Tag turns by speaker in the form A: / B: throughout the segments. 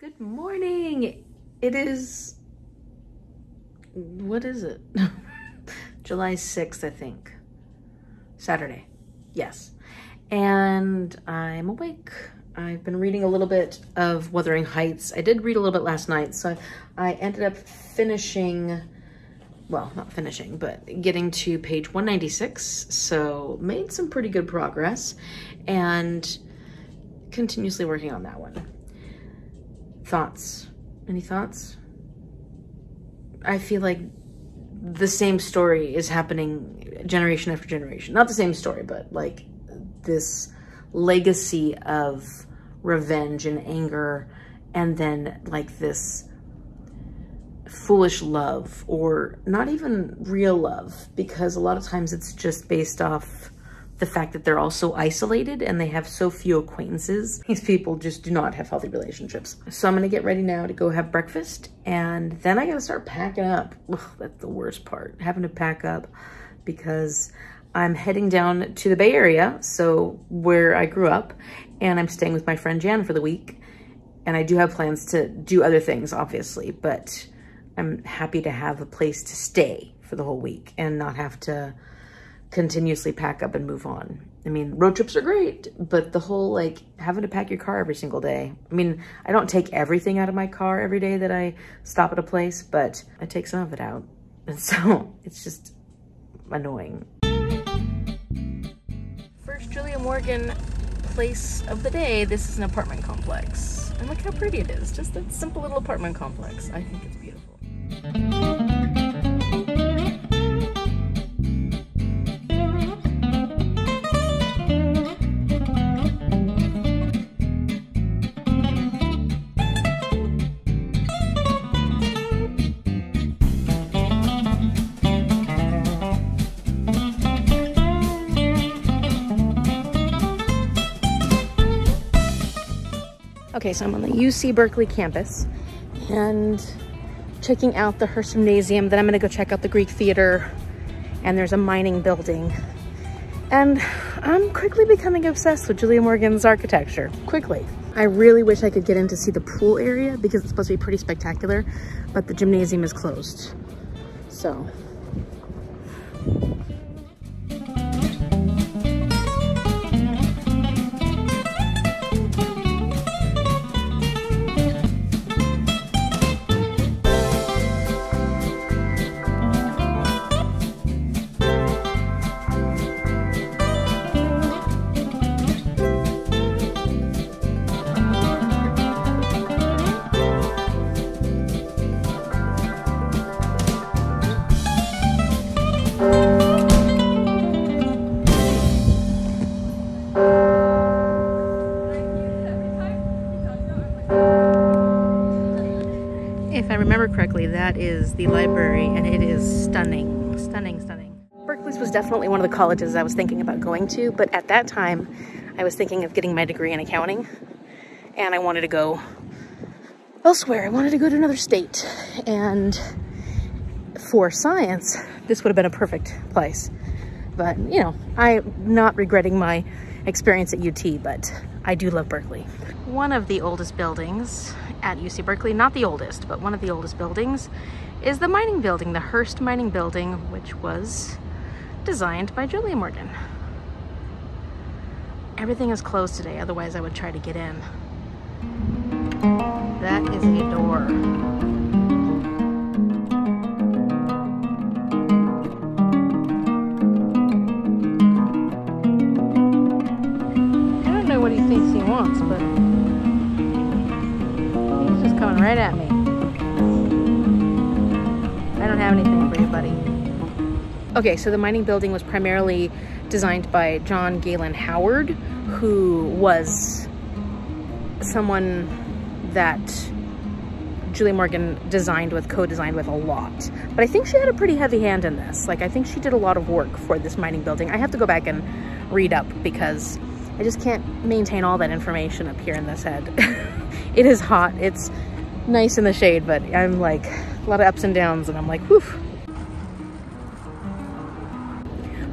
A: Good morning. It is, what is it? July 6th, I think. Saturday. Yes. And I'm awake. I've been reading a little bit of Wuthering Heights. I did read a little bit last night, so I ended up finishing, well, not finishing, but getting to page 196. So made some pretty good progress and continuously working on that one. Thoughts? Any thoughts? I feel like the same story is happening generation after generation. Not the same story, but like this legacy of revenge and anger, and then like this foolish love, or not even real love, because a lot of times it's just based off the fact that they're all so isolated and they have so few acquaintances. These people just do not have healthy relationships. So I'm gonna get ready now to go have breakfast, and then I gotta start packing up. Ugh, that's the worst part, having to pack up, because I'm heading down to the Bay Area, so where I grew up, and I'm staying with my friend Jan for the week. And I do have plans to do other things, obviously, but I'm happy to have a place to stay for the whole week and not have to continuously pack up and move on. I mean, road trips are great, but the whole like having to pack your car every single day. I mean, I don't take everything out of my car every day that I stop at a place, but I take some of it out. And so it's just annoying. First Julia Morgan place of the day. This is an apartment complex. And look how pretty it is. Just that simple little apartment complex. I think it's beautiful. Okay, so I'm on the UC Berkeley campus and checking out the Hearst Gymnasium. Then I'm gonna go check out the Greek Theater, and there's a mining building. And I'm quickly becoming obsessed with Julia Morgan's architecture, quickly. I really wish I could get in to see the pool area because it's supposed to be pretty spectacular, but the gymnasium is closed, so. If I remember correctly, that is the library, and it is stunning, stunning, stunning. Berkeley's was definitely one of the colleges I was thinking about going to, but at that time, I was thinking of getting my degree in accounting, and I wanted to go elsewhere. I wanted to go to another state, and for science, this would have been a perfect place. But, you know, I'm not regretting my experience at UT, but I do love Berkeley. One of the oldest buildings at UC Berkeley, not the oldest, but one of the oldest buildings, is the mining building, the Hearst Mining Building, which was designed by Julia Morgan. Everything is closed today, otherwise I would try to get in. That is a door. I don't know what he thinks he wants, but coming right at me. I don't have anything for you, buddy. Okay, so the mining building was primarily designed by John Galen Howard, who was someone that Julia Morgan co-designed with a lot. But I think she had a pretty heavy hand in this. Like, I think she did a lot of work for this mining building. I have to go back and read up because I just can't maintain all that information up here in this head. It is hot. It's nice in the shade, but I'm like a lot of ups and downs, and I'm like, whew.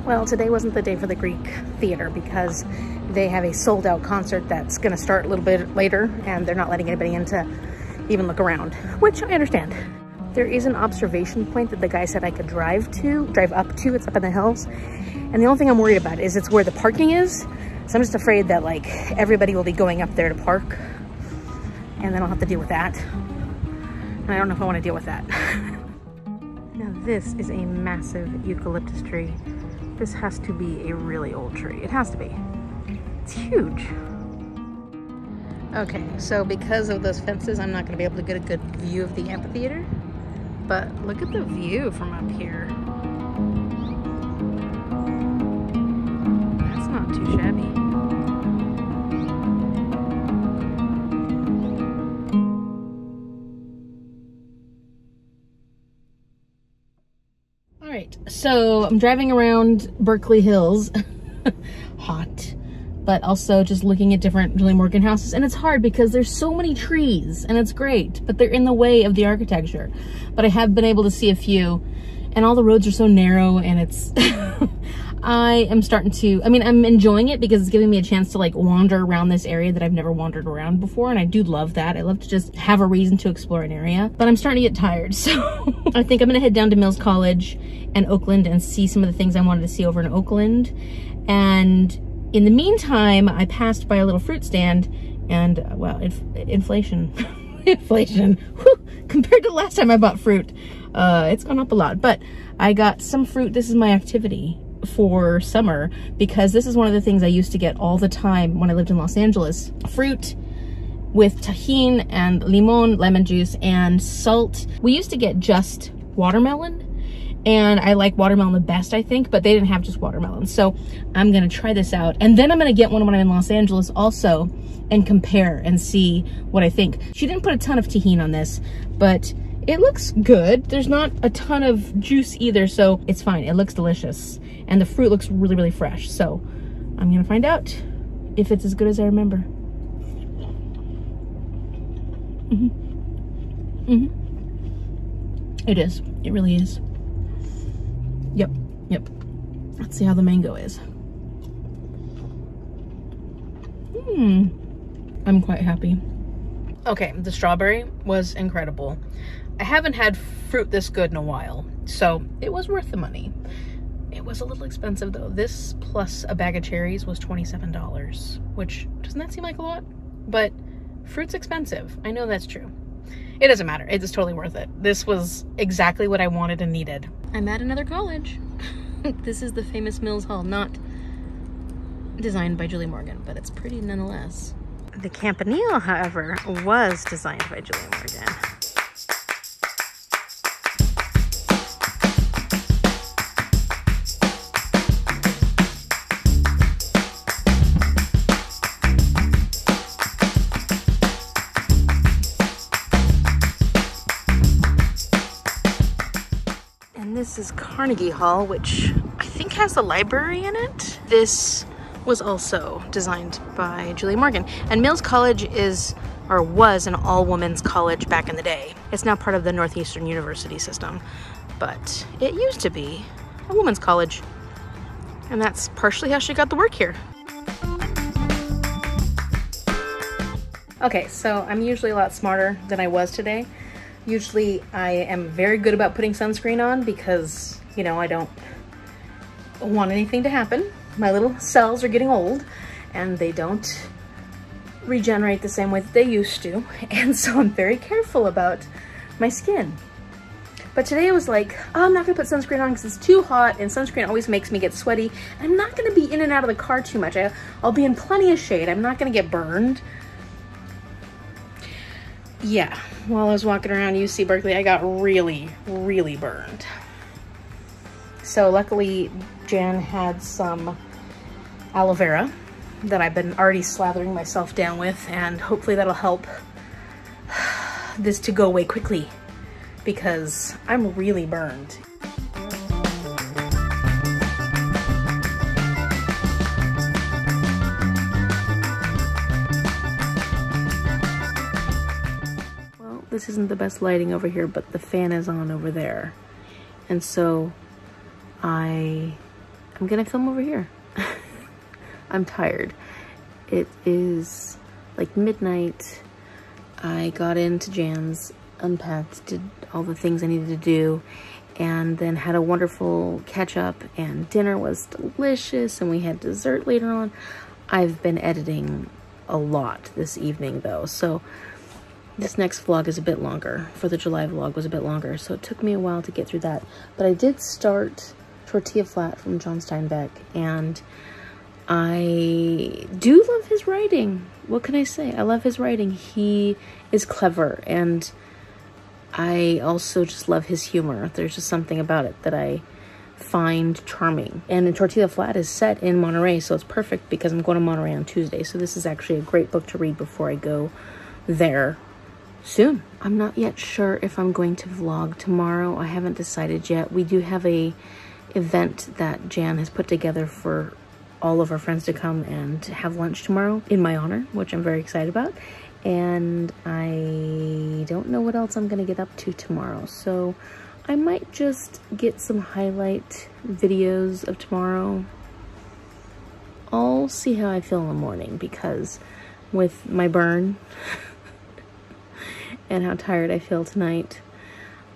A: Well, today wasn't the day for the Greek Theater because they have a sold-out concert that's going to start a little bit later, and they're not letting anybody in to even look around, which I understand. There is an observation point that the guy said I could drive up to. It's up in the hills. And the only thing I'm worried about is it's where the parking is. So I'm just afraid that like everybody will be going up there to park and then I'll have to deal with that. And I don't know if I want to deal with that. Now this is a massive eucalyptus tree. This has to be a really old tree. It has to be. It's huge. Okay, so because of those fences, I'm not going to be able to get a good view of the amphitheater. But look at the view from up here. That's not too shabby. All right, so I'm driving around Berkeley Hills. Hot. But also just looking at different Julie Morgan houses. And it's hard because there's so many trees and it's great, but they're in the way of the architecture. But I have been able to see a few and all the roads are so narrow and it's, I am starting to, I mean, I'm enjoying it because it's giving me a chance to like wander around this area that I've never wandered around before. And I do love that. I love to just have a reason to explore an area, but I'm starting to get tired. So I think I'm gonna head down to Mills College and Oakland and see some of the things I wanted to see over in Oakland. And in the meantime, I passed by a little fruit stand and, well, inflation. Inflation. Whew. Compared to the last time I bought fruit, it's gone up a lot. But I got some fruit. This is my activity for summer because this is one of the things I used to get all the time when I lived in Los Angeles. Fruit with tahini and lemon juice and salt. We used to get just watermelon. And I like watermelon the best, I think, but they didn't have just watermelon. So I'm gonna try this out. And then I'm gonna get one when I'm in Los Angeles also and compare and see what I think. She didn't put a ton of tahini on this, but it looks good. There's not a ton of juice either, so it's fine. It looks delicious. And the fruit looks really, really fresh. So I'm gonna find out if it's as good as I remember. It is, it really is. Yep. Let's see how the mango is. I'm quite happy. Okay, the strawberry was incredible. I haven't had fruit this good in a while, so it was worth the money. It was a little expensive though. This plus a bag of cherries was $27, which doesn't that seem like a lot? But fruit's expensive. I know that's true. It doesn't matter. It's totally worth it. This was exactly what I wanted and needed. I'm at another college. This is the famous Mills Hall, not designed by Julie Morgan, but it's pretty nonetheless. The campanile, however, was designed by Julie Morgan. This is Carnegie Hall, which I think has a library in it. This was also designed by Julie Morgan. And Mills College is, or was, an all-women's college back in the day. It's now part of the Northeastern University system, but it used to be a women's college. And that's partially how she got the work here. Okay, so I'm usually a lot smarter than I was today. Usually I am very good about putting sunscreen on because, you know, I don't want anything to happen. My little cells are getting old and they don't regenerate the same way that they used to. And so I'm very careful about my skin. But today I was like, oh, I'm not gonna put sunscreen on because it's too hot and sunscreen always makes me get sweaty. I'm not gonna be in and out of the car too much. I'll be in plenty of shade. I'm not gonna get burned. Yeah, while I was walking around UC Berkeley, I got really, really burned. So luckily, Jan had some aloe vera that I've been already slathering myself down with, and hopefully that'll help this to go away quickly because I'm really burned. This isn't the best lighting over here, but the fan is on over there. And so I'm gonna film over here. I'm tired. It is like midnight. I got into Jan's, unpacked, did all the things I needed to do, and then had a wonderful catch up, and dinner was delicious, and we had dessert later on. I've been editing a lot this evening though, so this next vlog is a bit longer. For the July vlog was a bit longer, so it took me a while to get through that. But I did start Tortilla Flat from John Steinbeck, and I do love his writing. What can I say? I love his writing. He is clever, and I also just love his humor. There's just something about it that I find charming. And Tortilla Flat is set in Monterey, so it's perfect because I'm going to Monterey on Tuesday. So this is actually a great book to read before I go there soon. I'm not yet sure if I'm going to vlog tomorrow. I haven't decided yet. We do have a event that Jan has put together for all of our friends to come and have lunch tomorrow in my honor, which I'm very excited about. And I don't know what else I'm gonna get up to tomorrow, so I might just get some highlight videos of tomorrow. I'll see how I feel in the morning, because with my burn and how tired I feel tonight,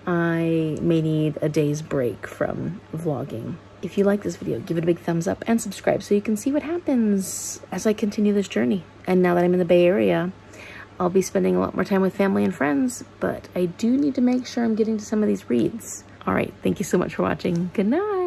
A: I may need a day's break from vlogging. If you like this video, give it a big thumbs up and subscribe so you can see what happens as I continue this journey. And now that I'm in the Bay Area, I'll be spending a lot more time with family and friends, but I do need to make sure I'm getting to some of these reads. All right, thank you so much for watching. Good night.